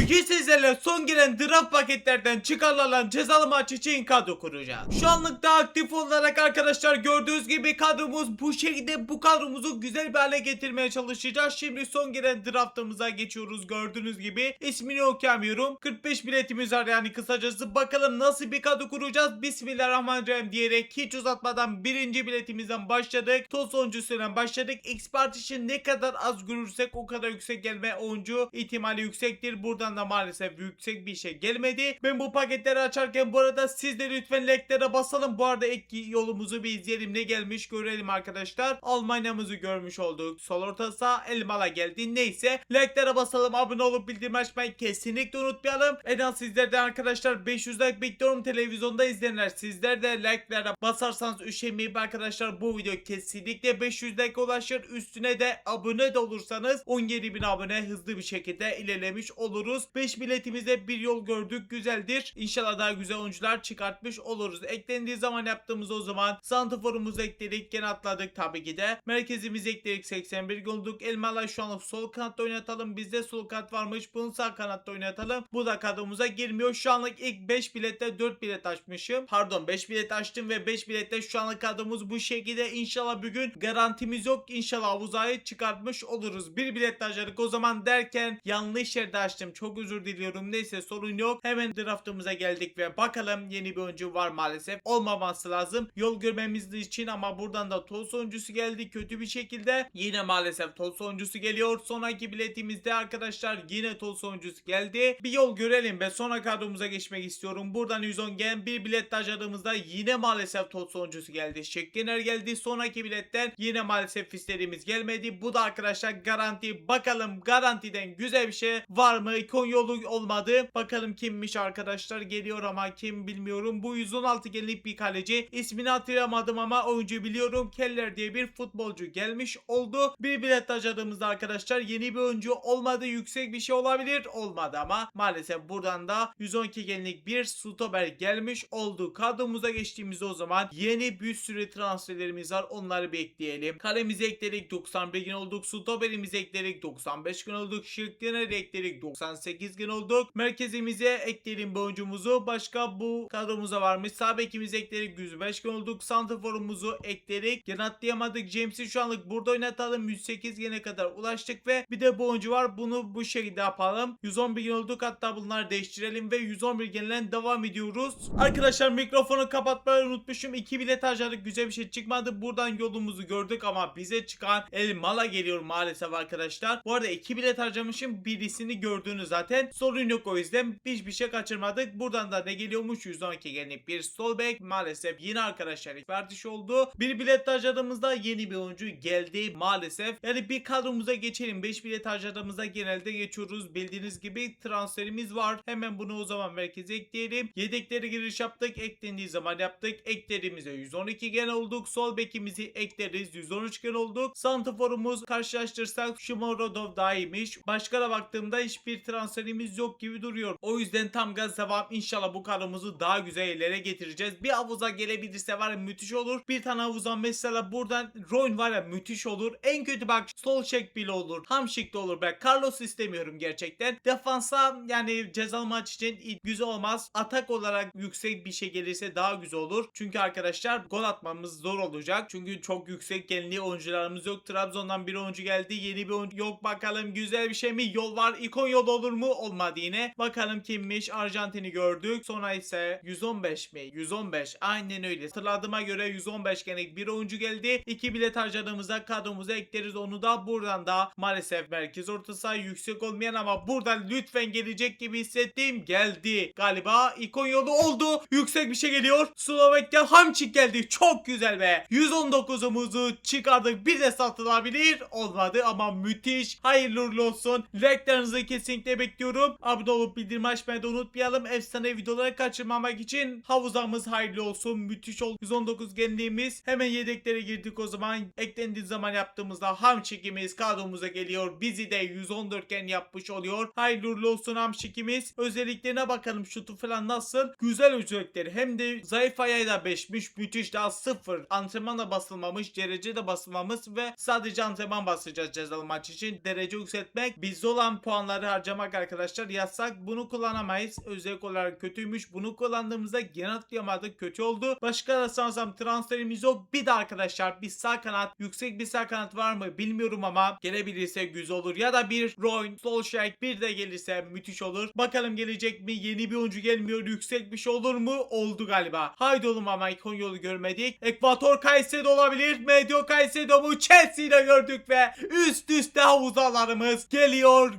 Bugün sizlerle son gelen draft paketlerden çıkarılan cezalı maç için kadro kuracağız. Şu anlık da aktif olarak arkadaşlar gördüğünüz gibi kadromuz bu şekilde. Bu kadromuzu güzel bir hale getirmeye çalışacağız. Şimdi son gelen draftımıza geçiyoruz gördüğünüz gibi. İsmini okuyamıyorum. 45 biletimiz var yani kısacası. Bakalım nasıl bir kadro kuracağız. Bismillahirrahmanirrahim diyerek hiç uzatmadan birinci biletimizden başladık. Toz oyuncusuyla başladık. X-Part için ne kadar az görürsek o kadar yüksek gelme oyuncu ihtimali yüksektir. Buradan da maalesef yüksek bir şey gelmedi. Ben bu paketleri açarken bu arada siz de lütfen like'lere basalım. Bu arada ek yolumuzu bir izleyelim, ne gelmiş görelim arkadaşlar. Almanya'mızı görmüş olduk. Sol orta saha Elmalı geldi. Neyse like'lere basalım, abone olup bildirim açmayı kesinlikle unutmayalım. En az sizlerden arkadaşlar 500 like bekliyorum. Televizyonda izleyenler sizler de like'lara basarsanız üşenmeyip arkadaşlar bu video kesinlikle 500 like ulaşır. Üstüne de abone de olursanız 17.000 abone hızlı bir şekilde ilerlemiş oluruz. 5 biletimizde bir yol gördük, güzeldir. İnşallah daha güzel oyuncular çıkartmış oluruz. Eklendiği zaman yaptığımız o zaman santraforumuzu ekledik, gene atladık tabii ki de. Merkezimizi ekledik, 81 olduk. Elmalı şu an sol kanatta oynatalım. Bizde sol kanat varmış, bunu sağ kanatta oynatalım. Bu da kadromuza girmiyor. Şu anlık ilk 5 bilette 4 bilet açmışım. Pardon 5 bilet açtım ve 5 bilette şu anlık kadromuz bu şekilde. İnşallah bugün garantimiz yok. İnşallah havuzayı çıkartmış oluruz. Bir bilet açtık o zaman derken yanlış yerde açtım. Çok özür diliyorum. Neyse sorun yok. Hemen draftımıza geldik ve bakalım yeni bir oyuncu var maalesef. Olmaması lazım. Yol görmemiz için ama buradan da toz oyuncusu geldi kötü bir şekilde. Yine maalesef toz oyuncusu geliyor. Sonraki biletimizde arkadaşlar yine toz oyuncusu geldi. Bir yol görelim ve sonra kadromuza geçmek istiyorum. Buradan 110 gelen bir bilet açtığımızda yine maalesef toz oyuncusu geldi. Şekkener geldi. Sonraki biletten yine maalesef istediğimiz gelmedi. Bu da arkadaşlar garanti. Bakalım garantiden güzel bir şey var mı? İkon yolu olmadı. Bakalım kimmiş arkadaşlar, geliyor ama kim bilmiyorum. Bu 116 gelinlik bir kaleci. İsmini hatırlamadım ama oyuncu biliyorum. Keller diye bir futbolcu gelmiş oldu. Bir bilet açtığımızda arkadaşlar yeni bir oyuncu olmadı. Yüksek bir şey olabilir. Olmadı ama maalesef buradan da 112 gelinlik bir stoper gelmiş oldu. Kadromuza geçtiğimizde o zaman yeni bir sürü transferlerimiz var. Onları bekleyelim. Kalemizi ekledik, 91 gün olduk. Stoperimizi ekledik, 95 gün olduk. Şirklerine ekledik, 98 gün olduk. Merkezimize ekleyelim bu oyuncumuzu. Başka bu kadromuza varmış. Sağ bekimizi ekledik, 105 gün olduk. Santraforumuzu ekledik. Gene atlayamadık. James'i şu anlık burada oynatalım. 108 güne kadar ulaştık ve bir de bu oyuncu var. Bunu bu şekilde yapalım. 111 gün olduk. Hatta bunları değiştirelim ve 111 günden devam ediyoruz. Arkadaşlar mikrofonu kapatmayı unutmuşum. 2 bilet harcadık. Güzel bir şey çıkmadı. Buradan yolumuzu gördük ama bize çıkan Elmalı geliyor maalesef arkadaşlar. Bu arada 2 bilet harcamışım. Birisini gördüğünüz zaten. Sorun yok, o yüzden hiçbir şey kaçırmadık. Buradan da ne geliyormuş? 112 gelinlik bir sol bek. Maalesef yine arkadaşlar ilk artış oldu. Bir bilet harcadığımızda yeni bir oyuncu geldi maalesef. Yani bir kadromuza geçelim. 5 bilet harcadığımızda genelde geçiyoruz. Bildiğiniz gibi transferimiz var. Hemen bunu o zaman merkeze ekleyelim. Yedekleri giriş yaptık. Eklendiği zaman yaptık. Eklerimize 112 gen olduk. Sol bekimizi ekleriz. 113 gen olduk. Santraforumuz karşılaştırsak Şumorodov daha iyiymiş. Başka da baktığımda hiçbir transferimiz yok gibi duruyor. O yüzden tam gaz devam. İnşallah bu kadromuzu daha güzel yerlere getireceğiz. Bir havuza gelebilirse var ya müthiş olur. Bir tane havuza mesela buradan Royn var ya müthiş olur. En kötü bak sol şek bile olur. Hamşik de olur. Ben Carlos istemiyorum gerçekten. Defansa yani cezalı maç için güzel olmaz. Atak olarak yüksek bir şey gelirse daha güzel olur. Çünkü arkadaşlar gol atmamız zor olacak. Çünkü çok yüksek gelinli oyuncularımız yok. Trabzon'dan bir oyuncu geldi. Yeni bir oyuncu yok. Bakalım güzel bir şey mi? Yol var. İkon yol olur mu? Olmadı yine. Bakalım kimmiş? Arjantin'i gördük. Sonra ise 115 mi? 115. Aynen öyle. Hatırladığıma göre 115 genek bir oyuncu geldi. 2 bilet harcadığımızda kadromuza ekleriz onu da. Buradan da maalesef merkez orta saha yüksek olmayan ama buradan lütfen gelecek gibi hissettim. Geldi. Galiba ikon yolu oldu. Yüksek bir şey geliyor. Slovakya Hamçik geldi. Çok güzel be. 119'umuzu çıkardık. Bir de satılabilir. Olmadı ama müthiş. Hayırlı uğurlu olsun. Like'larınızı kesinlikle bekliyorum. Abone olup bildirim açmayı da unutmayalım. Efsane videoları kaçırmamak için havuzamız hayırlı olsun. Müthiş oldu. 119 genliğimiz. Hemen yedeklere girdik o zaman. Eklendiği zaman yaptığımızda Hamşik'imiz kadromuza geliyor. Bizi de 114 gen yapmış oluyor. Hayırlı uğurlu olsun Hamşik'imiz. Özelliklerine bakalım. Şutu falan nasıl? Güzel özellikleri. Hem de zayıf ayağı da 5'miş. Müthiş, daha 0. Antrenman da basılmamış. Derece de basılmamış ve sadece antrenman basacağız cezalı maç için. Derece yükseltmek. Bizde olan puanları harcamak arkadaşlar yasak. Bunu kullanamayız. Özellik olarak kötüymüş. Bunu kullandığımızda gene atlayamadık. Kötü oldu. Başka da sanırsam transferimiz yok. Bir de arkadaşlar bir sağ kanat, yüksek bir sağ kanat var mı bilmiyorum ama gelebilirse güzel olur. Ya da bir Roy, Solskjaer bir de gelirse müthiş olur. Bakalım gelecek mi? Yeni bir oyuncu gelmiyor. Yüksek bir şey olur mu? Oldu galiba. Haydi oğlum ama ikon yolu görmedik. Ekvator Caicedo olabilir. Medio Caicedo mu? Chelsea'de gördük ve üst üste havuzalarımız geliyor.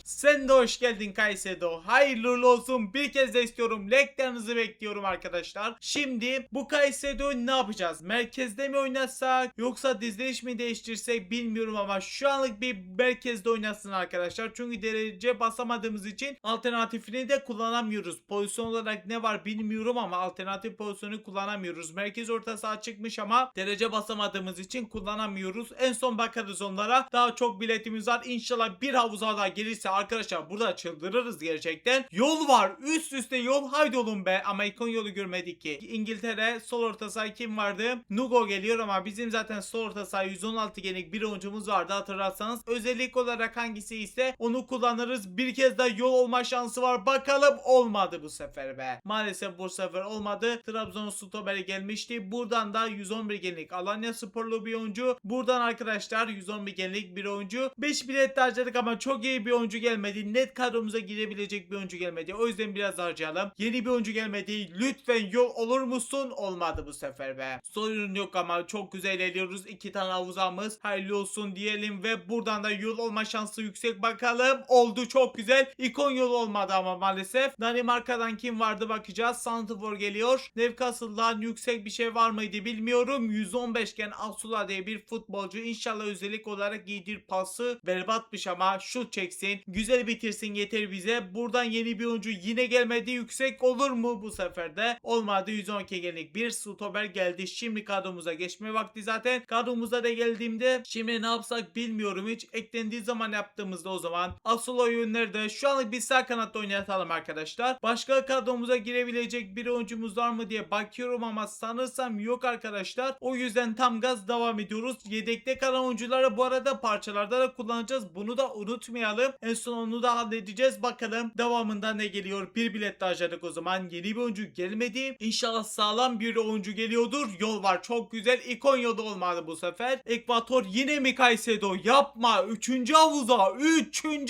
Sen de hoş geldin Caicedo. Hayırlı uğurlu olsun. Bir kez de istiyorum. Like'larınızı bekliyorum arkadaşlar. Şimdi bu Caicedo'yu ne yapacağız? Merkezde mi oynatsak yoksa diziliş mi değiştirsek bilmiyorum ama şu anlık bir merkezde oynasın arkadaşlar. Çünkü derece basamadığımız için alternatifini de kullanamıyoruz. Pozisyon olarak ne var bilmiyorum ama alternatif pozisyonu kullanamıyoruz. Merkez orta saha çıkmış ama derece basamadığımız için kullanamıyoruz. En son bakarız onlara. Daha çok biletimiz var. İnşallah bir havuza daha gelirse arkadaşlar burada çıldırırız gerçekten. Yol var. Üst üste yol. Haydi oğlum be. Ama ikon yolu görmedik ki. İngiltere sol orta saha kim vardı? Nugo geliyor ama bizim zaten sol orta saha 116 genlik bir oyuncumuz vardı hatırlarsanız. Özellik olarak hangisi ise onu kullanırız. Bir kez daha yol olma şansı var. Bakalım olmadı bu sefer be. Maalesef bu sefer olmadı. Trabzon stoperi gelmişti. Buradan da 111 genlik Alanya sporlu bir oyuncu. Buradan arkadaşlar 111 genlik bir oyuncu. 5 bilet de harcadık ama çok iyi bir oyuncu gelmedi. Net kadromuza girebilecek bir oyuncu gelmedi. O yüzden biraz harcayalım. Yeni bir oyuncu gelmedi. Lütfen yol olur musun? Olmadı bu sefer be. Sorun yok ama çok güzel ilerliyoruz. 2 tane havuzamız. Hayırlı olsun diyelim ve buradan da yol olma şansı yüksek bakalım. Oldu çok güzel. İkon yolu olmadı ama maalesef. Danimarka'dan kim vardı bakacağız. Santifor geliyor. Newcastle'dan yüksek bir şey var mıydı bilmiyorum. 115 iken Asula diye bir futbolcu. İnşallah özellik olarak giydir pası berbatmış ama şut çeksin. Güzel bitirsin yeter bize. Buradan yeni bir oyuncu yine gelmedi. Yüksek olur mu bu sefer de? Olmadı. 112 genlik bir stoper geldi. Şimdi kadromuza geçme vakti zaten. Kadromuza da geldiğimde şimdi ne yapsak bilmiyorum hiç. Eklendiği zaman yaptığımızda o zaman Asula'yı nerede? Şu anlık bir sağ kanatta oynatalım arkadaşlar. Başka kadromuza girebilecek bir oyuncumuz var mı diye bakıyorum ama sanırsam yok arkadaşlar. O yüzden tam gaz devam ediyoruz. Yedekte kalan oyuncuları bu arada parçalarda da kullanacağız. Bunu da unutmayalım. En son onu da halledeceğiz. Bakalım devamında ne geliyor? Bir bilet daha harcadık o zaman. Yeni bir oyuncu gelmedi. İnşallah sağlam bir oyuncu geliyordur. Yol var. Çok güzel. İkon yolu olmadı bu sefer. Ekvator yine mi Caicedo? Yapma. Üçüncü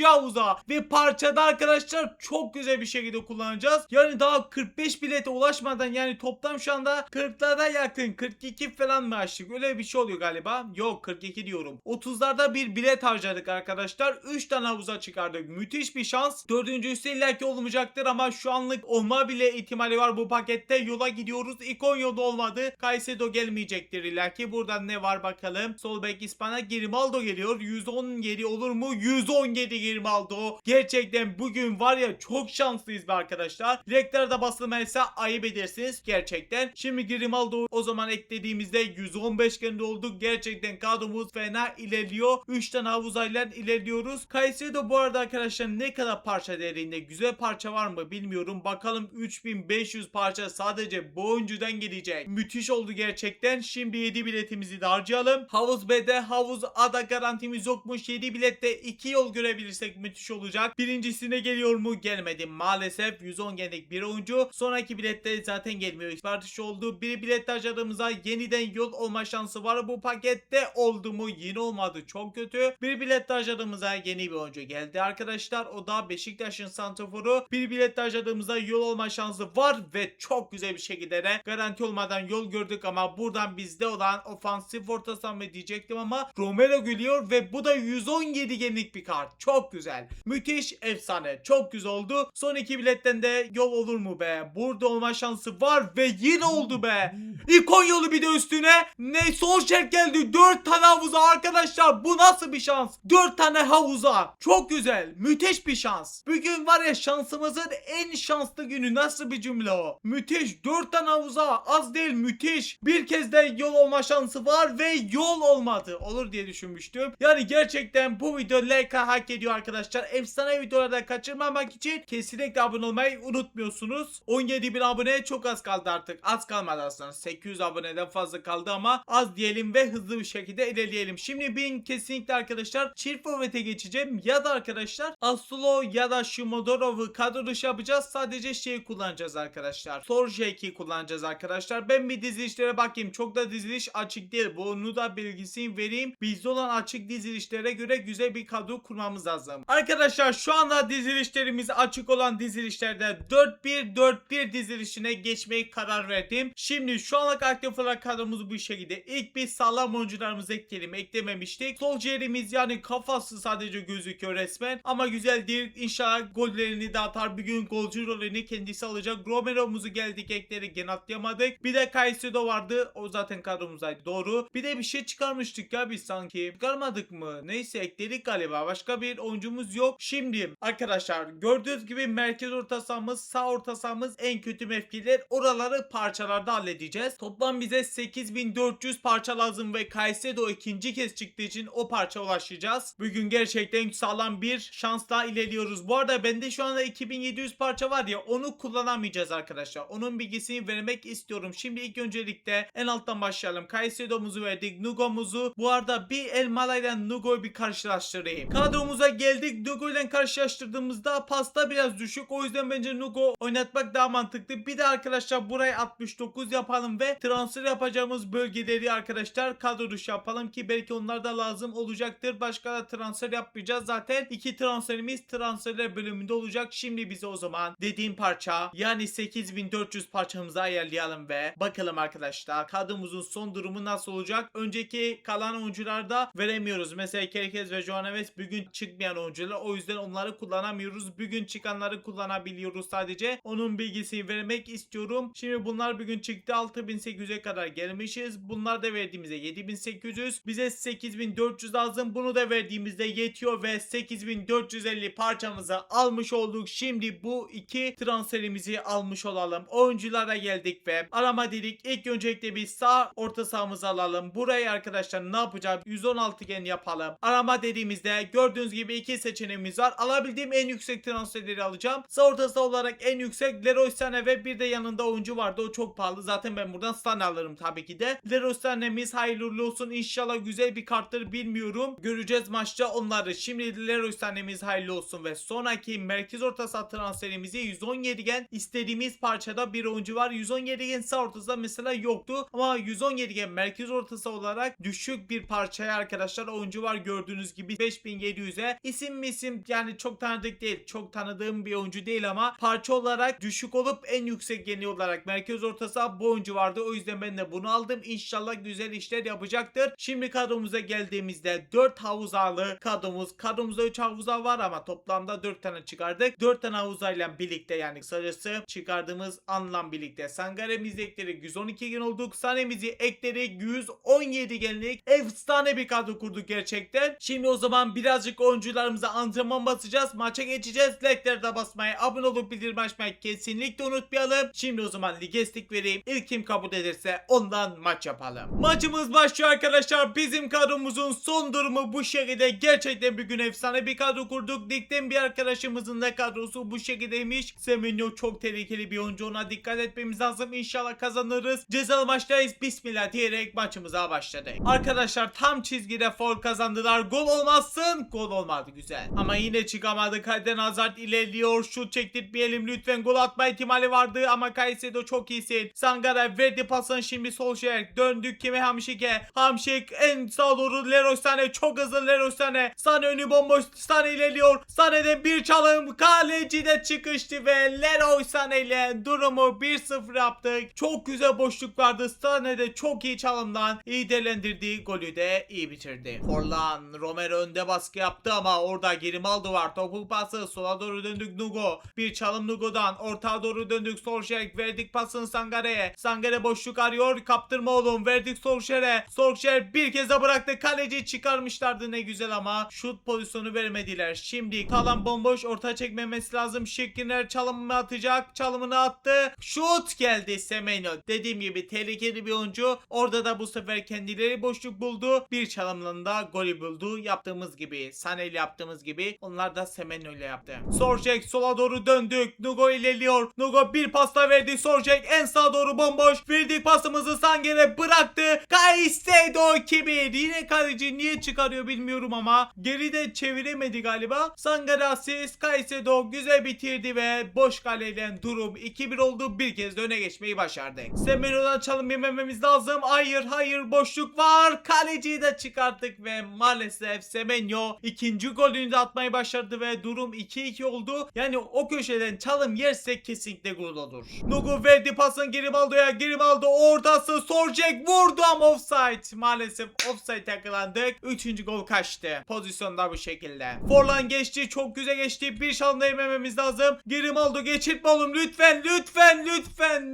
havuza. Ve parçada arkadaşlar çok güzel bir şekilde kullanacağız. Yani daha 45 bilete ulaşmadan yani toplam şu anda 40'lara yakın. 42 falan mı açtık? Öyle bir şey oluyor galiba. Yok 42 diyorum. 30'larda bir bilet harcadık arkadaşlar. 3 tane havuza çıkardık. Müthiş bir şans. Dördüncüsü illaki olmayacaktır ama şu anlık olma bile ihtimali var bu pakette. Yola gidiyoruz. İkon yolu olmadı. Caicedo gelmeyecektir illaki. Buradan ne var bakalım. Sol bek İspanya Grimaldo geliyor. 117 olur mu? 117 Grimaldo. Gerçekten bugün var ya çok şanslıyız be arkadaşlar. Direkler de basılmaysa ayıp edersiniz. Gerçekten. Şimdi Grimaldo o zaman eklediğimizde 115 kendi olduk. Gerçekten kadromuz fena ilerliyor. 3 tane havuzayla ilerliyoruz. Caicedo bu arada arkadaşlar ne kadar parça değerinde? Güzel parça var mı bilmiyorum. Bakalım 3500 parça sadece bu oyuncudan gelecek. Müthiş oldu gerçekten. Şimdi 7 biletimizi de harcayalım. Havuz B'de havuz A'da garantimiz yokmuş. 7 bilette 2 yol görebilirsek müthiş olacak. Birincisine geliyor mu? Gelmedi. Maalesef 110 genlik bir oyuncu. Sonraki bilette zaten gelmiyor. Artış oldu. Bir bilet harcadığımızda yeniden yol olma şansı var. Bu pakette oldu mu? Yine olmadı. Çok kötü. Bir bilet harcadığımızda yeni bir oyuncu geldi arkadaşlar. O da Beşiktaş'ın santraforu. Bir bilet harcadığımızda yol olma şansı var ve çok güzel bir şekilde de garanti olmadan yol gördük ama buradan bizde olan ofansif orta saha diyecektim ama Romero geliyor ve bu da 117 genlik bir kart. Çok güzel. Müthiş, efsane. Çok güzel oldu. Son iki biletten de yol olur mu be? Burada olma şansı var ve yine oldu be. İkon yolu bir de üstüne. Ne Solskjaer geldi. 4 tane havuza arkadaşlar. Bu nasıl bir şans? 4 tane havuza. Çok güzel. Müthiş bir şans. Bugün var ya şansımızın en şanslı günü. Nasıl bir cümle o? Müthiş. 4 tane havuza. Az değil müthiş. Bir kez de yol olma şansı var ve yol olmadı. Olur diye düşünmüştüm. Yani gerçekten bu video like hak ediyor arkadaşlar. Efsane videolarda kaçırmamak için kesinlikle abone olmayı unutmuyorsunuz. 17.000 abone çok az kaldı artık. Az kalmadı aslında. 800 aboneden fazla kaldı ama az diyelim ve hızlı bir şekilde ilerleyelim. Şimdi ben kesinlikle arkadaşlar çift forvete geçeceğim ya da da arkadaşlar Asulo ya da Shimodorov'u kadro dışı yapacağız. Sadece şeyi kullanacağız arkadaşlar. Sorjek'i kullanacağız arkadaşlar. Ben bir dizilişlere bakayım. Çok da diziliş açık değil. Bunu da bilgisini vereyim. Bizde olan açık dizilişlere göre güzel bir kadro kurmamız lazım. Arkadaşlar şu anda dizilişlerimiz açık olan dizilişlerde 4-1-4-1 dizilişine geçmeye karar verdim. Şimdi şu anlık aktif olarak kadromuzu bu şekilde. İlk bir sağlam oyuncularımızı ekleyelim. Eklememiştik. Solskjaer'imiz yani kafası sadece gözüküyor resmen. Ama güzel değil. İnşallah gollerini de atar. Bir gün golcü rolünü kendisi alacak. Romero'muzu geldik ekleri gene atlayamadık. Bir de Caicedo vardı. O zaten kadromuzdaydı. Doğru. Bir de bir şey çıkarmıştık ya biz sanki. Çıkarmadık mı? Neyse ekledik galiba. Başka bir oyuncumuz yok. Şimdi arkadaşlar gördüğünüz gibi merkez orta sahamız, sağ orta sahamız en kötü mevkiler. Oraları parçalarda halledeceğiz. Toplam bize 8400 parça lazım ve Caicedo ikinci kez çıktığı için o parça ulaşacağız. Bugün gerçekten sağlam bir şansla ilerliyoruz. Bu arada bende şu anda 2700 parça var ya, onu kullanamayacağız arkadaşlar. Onun bilgisini vermek istiyorum. Şimdi ilk öncelikle en alttan başlayalım. Caicedo'muzu verdik. Nugo'muzu. Bu arada bir El Mala'yla Nugo'yu bir karşılaştırayım. Kadromuza geldik. Nugo ile karşılaştırdığımızda pasta biraz düşük. O yüzden bence Nugo oynatmak daha mantıklı. Bir de arkadaşlar burayı 69 yapalım ve transfer yapacağımız bölgeleri arkadaşlar kadro dışı yapalım ki belki onlar da lazım olacaktır. Başka da transfer yapmayacağız. Zaten iki transferimiz transferler bölümünde olacak. Şimdi bize o zaman dediğim parça yani 8400 parçamızı ayarlayalım ve bakalım arkadaşlar kadromuzun son durumu nasıl olacak. Önceki kalan oyuncularda veremiyoruz. Mesela Kerkez ve Joao Neves bugün çıkmayan oyuncular. O yüzden onları kullanamıyoruz. Bugün çıkanları kullanabiliyoruz sadece. Onun bilgisini vermek istiyorum. Şimdi bunlar bugün çıktı. 6800'e kadar gelmişiz. Bunlar da verdiğimizde 7800. Bize 8400 lazım. Bunu da verdiğimizde yetiyor ve 8450 parçamızı almış olduk. Şimdi bu iki transferimizi almış olalım. Oyunculara geldik ve arama dedik. İlk öncelikle bir sağ orta sahamızı alalım. Burayı arkadaşlar ne yapacağız? 116 gen yapalım. Arama dediğimizde gördüğünüz gibi iki seçeneğimiz var. Alabildiğim en yüksek transferleri alacağım. Sağ orta saha olarak en yüksek Leroy Sané ve bir de yanında oyuncu vardı. O çok pahalı. Zaten ben buradan Sané alırım tabii ki de. Leroy Sané'miz hayırlı olsun. İnşallah güzel bir karttır, bilmiyorum. Göreceğiz maçta onları. Şimdi Leroy Sané'miz hayırlı olsun ve sonraki merkez orta saha transferimizi 117 gen istediğimiz parçada bir oyuncu var. 117 gen sağ orta saha mesela yoktu ama 117 gen merkez orta saha olarak düşük bir parçaya arkadaşlar oyuncu var. Gördüğünüz gibi 5700'e. İsim yani çok tanıdık değil. Çok tanıdığım bir oyuncu değil ama parça olarak düşük olup en yüksek geni olarak merkez orta saha bu oyuncu vardı. O yüzden ben de bunu aldım. İnşallah güzel işler yapacaktır. Şimdi kadromuza geldiğimizde 4 havuzalı kadromuz. Kadromuzda 3 havuza var ama toplamda 4 tane çıkardık. 4 tane havuzayla birlikte yani kısacası çıkardığımız anlam birlikte. Sangaremizi ekledik. 112 gen olduk. Sané'mizi ekledik. 117 genlik. Efsane bir kadro kurduk gerçekten. Şimdi o zaman birazcık oyuncularımıza antrenman basacağız. Maça geçeceğiz. Like'ları da basmayı, abone olup bildirim açmayı kesinlikle unutmayalım. Şimdi o zaman lige destek vereyim. İlk kim kabul ederse ondan maç yapalım. Maçımız başlıyor arkadaşlar. Bizim kadromuzun son durumu bu şekilde. Gerçekten bir gün efsane bir kadro kurduk. Ligden bir arkadaşımızın da kadrosu bu şekildeymiş. Semenyo çok tehlikeli bir oyuncu. Ona dikkat etmemiz lazım. İnşallah kazanırız. Cezalı maçtayız. Bismillah diyerek maçımıza başladık. Arkadaşlar tam çizgide faul kazandılar. Gol olmazsın. Gol olmadı, güzel. Ama yine çıkamadık. Eden Hazard ilerliyor. Şut çektirtmeyelim lütfen. Gol atma ihtimali vardı ama Caicedo çok iyisin. Sangara verdi pasını, şimdi Solskjaer. Döndük kime? Hamşik'e. Hamşik en sağa doğru. Leroy Sané çok hızlı. Leroy Sané önü bomboş. Sané ilerliyor. Sané'de bir çalım. Kaleci de çıkıştı ve Leroy Sané ile durumu 1-0 yaptık. Çok güzel boşluk vardı. Sané de çok iyi çalımdan iyi değerlendirdi. Golü de iyi bitirdi. Forlan Romero önde baskı yaptı ama orada Grimaldo var. Topu pası sola doğru döndük Nugo. Bir çalım Nugo'dan. Ortağa doğru döndük Solskjaer. Verdik pasını Sangare'ye. Sangare boşluk arıyor. Kaptırma oğlum. Verdik Solskjaer'e. Solskjaer bir kez de bıraktı. Kaleci çıkarmışlardı ne güzel ama şut pozisyonu vermediler. Şimdi kalan bomboş, orta çekmemesi lazım. Şikiner çalımını atacak. Çalımını attı. Şut geldi Semenyo. Dediğim gibi tehlikeli bir oyuncu. Orada da bu sefer kendileri boşluk buldu. Bir çalımla golü buldu. Yaptığımız gibi. Sané ile yaptığımız gibi. Onlar da Semenyo ile yaptı. Solskjaer sola doğru döndük. Nugo ilerliyor. Nugo bir pasta verdi. Solskjaer en sağa doğru bomboş. Verdik pasımızı Sangaré bıraktı. Caicedo 2-1. Yine kaleci niye çıkarıyor bilmiyorum ama geride çevir çeviremedi galiba. Sangarasiz Caicedo güzel bitirdi ve boş kaleyle durum 2-1 oldu. Bir kez de öne geçmeyi başardık. Semenyo'dan çalım yemememiz lazım. Hayır boşluk var. Kaleciyi de çıkarttık ve maalesef Semenyo ikinci golünü de atmayı başardı ve durum 2-2 oldu. Yani o köşeden çalım yersek kesinlikle gol olur. Nugu verdi pasın Grimaldo'ya. Grimaldo ortası Sorcek vurdu ama offside. Maalesef offside yakalandık. Üçüncü gol kaçtı. Pozisyonda bu şekilde. Forlan geçti. Çok güzel geçti. Bir şalında yemememiz lazım. Grimaldo geçirtme oğlum.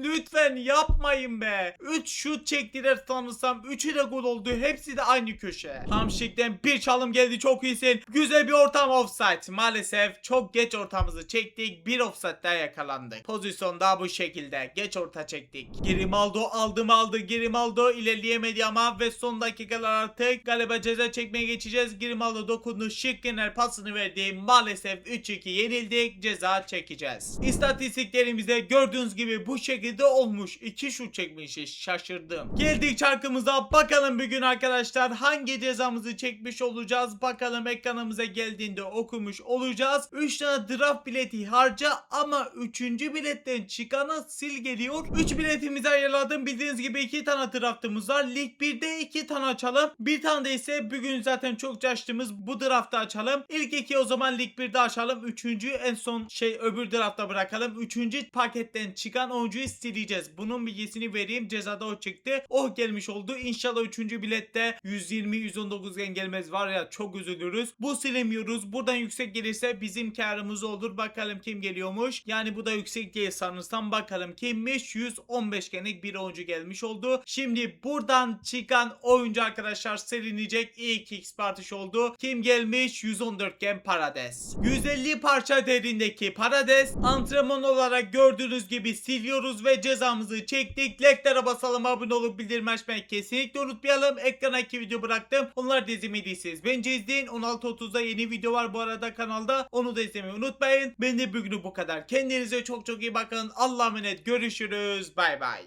Lütfen yapmayın be. 3 şut çektiler sanırsam. 3'ü de gol oldu. Hepsi de aynı köşe. Hamşik'ten bir çalım geldi. Çok iyisin. Güzel bir ortam offside. Maalesef çok geç ortamızı çektik. Bir offside'den yakalandık. Pozisyon daha bu şekilde. Geç orta çektik. Grimaldo aldı. Grimaldo ilerleyemedi ama ve son dakikalar artık galiba ceza çekmeye geçeceğiz. Grimaldo dokundu. Şikkener pasını verdi. Maalesef 3-2 yenildik. Ceza çekeceğiz. İstatistiklerimizde gördüğünüz gibi bu şekilde olmuş. 2 şut çekmişiz. Şaşırdım. Geldik çarkımıza. Bakalım bugün arkadaşlar hangi cezamızı çekmiş olacağız. Bakalım ekranımıza geldiğinde okumuş olacağız. 3 tane draft bileti harca ama 3. biletten çıkanı sil geliyor. 3 biletimizi ayarladım. Bildiğiniz gibi 2 tane draftımız var. Lig 1'de 2 tane açalım. Bir tane de ise bugün zaten çok açtığımız bu draftta açalım. İlk 2 o zaman Lig 1'de açalım. 3. en son öbür draftta bırakalım. 3. paketten çıkan oyuncuyu sileceğiz. Bunun bilgisini vereyim. Cezada o çıktı. O gelmiş oldu. İnşallah 3. bilette 120-119 gen gelmez var ya, çok üzülürüz. Bu silemiyoruz. Buradan yüksek gelirse bizim karımız olur. Bakalım kim geliyormuş. Yani bu da yüksek değil sanırsam. Bakalım kimmiş. 115 genlik bir oyuncu gelmiş oldu. Şimdi buradan çıkan oyuncu arkadaşlar silinecek. İlk X artış oldu. Kim gelmiş? 114 gen Parades. 150 parça değerindeki Parades antrenman olarak gördüğünüz gibi siliyoruz ve cezamızı çektik. Like'lara basalım, abone olup bildirim açmayı kesinlikle unutmayalım. Ekrana 2 video bıraktım. Onları da izlemediyseniz bence izleyin. 16.30'da yeni video var bu arada kanalda. Onu da izlemeyi unutmayın. Ben de bugün bu kadar. Kendinize çok iyi bakın. Allah'a emanet. Görüşürüz. Bay bay.